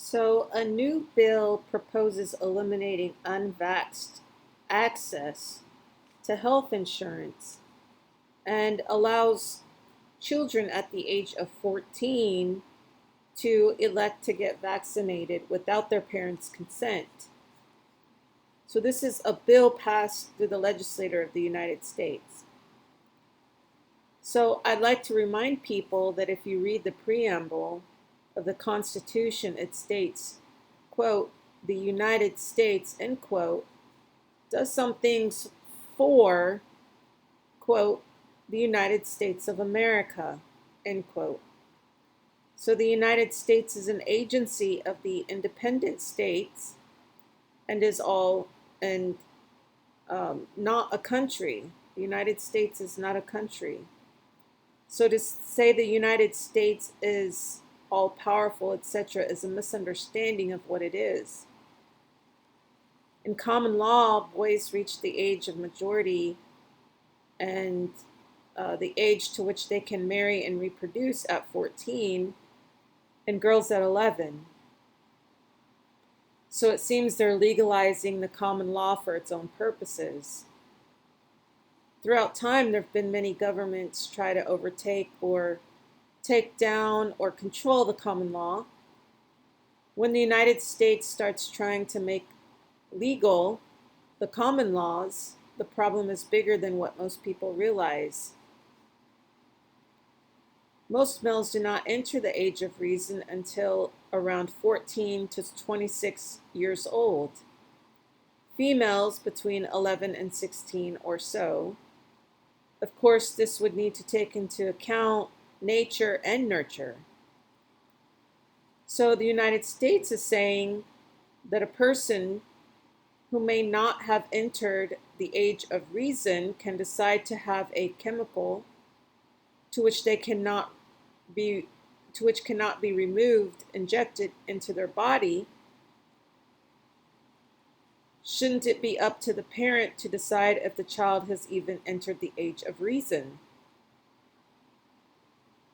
So, a new bill proposes eliminating unvaxxed access to health insurance and allows children at the age of 14 to elect to get vaccinated without their parents' consent. So, this is a bill passed through the legislature of the United States. So, I'd like to remind people that if you read the preamble of the Constitution, it states, quote, the United States, end quote, does some things for, quote, the United States of America, end quote. So the United States is an agency of the independent states and is all and not a country. The United States is not a country. So to say the United States is all powerful, etc., is a misunderstanding of what it is. In common law, boys reach the age of majority and the age to which they can marry and reproduce at 14, and girls at 11. So it seems they're legalizing the common law for its own purposes. Throughout time, there have been many governments try to overtake or take down or control the common law. When the United States starts trying to make legal the common laws, the problem is bigger than what most people realize. Most males do not enter the age of reason until around 14 to 26 years old. Females between 11 and 16 or so. Of course, this would need to take into account nature and nurture. So the United States is saying that a person who may not have entered the age of reason can decide to have a chemical to which cannot be removed, injected into their body. Shouldn't it be up to the parent to decide if the child has even entered the age of reason?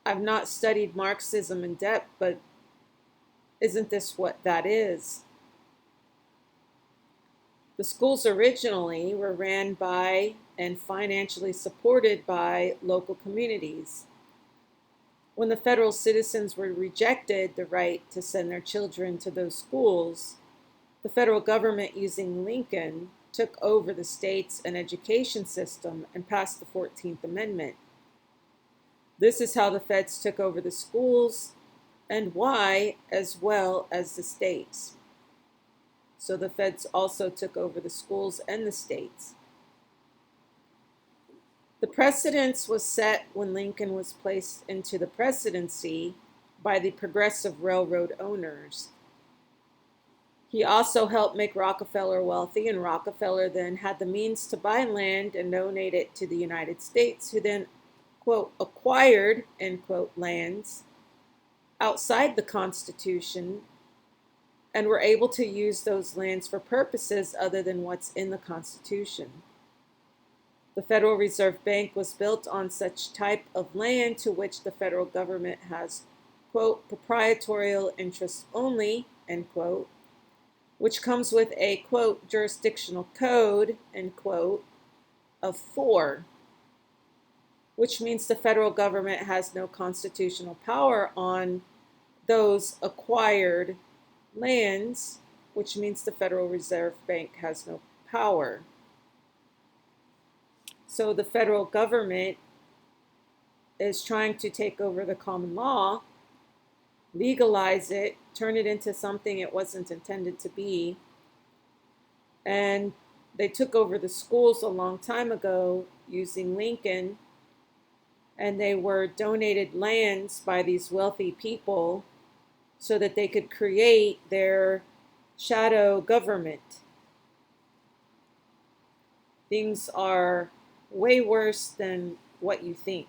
I've not studied Marxism in depth, but isn't this what that is? The schools originally were ran by and financially supported by local communities. When the federal citizens were rejected the right to send their children to those schools, the federal government, using Lincoln, took over the states and education system and passed the 14th Amendment. This is how the feds took over the schools and why, as well as the states. So the feds also took over the schools and the states. The precedence was set when Lincoln was placed into the presidency by the Progressive Railroad owners. He also helped make Rockefeller wealthy, and Rockefeller then had the means to buy land and donate it to the United States, who then, quote, acquired, end quote, lands outside the Constitution and were able to use those lands for purposes other than what's in the Constitution. The Federal Reserve Bank was built on such type of land to which the federal government has, quote, proprietorial interest only, end quote, which comes with a, quote, jurisdictional code, end quote, of 4, which means the federal government has no constitutional power on those acquired lands, which means the Federal Reserve Bank has no power. So the federal government is trying to take over the common law, legalize it, turn it into something it wasn't intended to be. And they took over the schools a long time ago using Lincoln, and they were donated lands by these wealthy people so that they could create their shadow government. Things are way worse than what you think.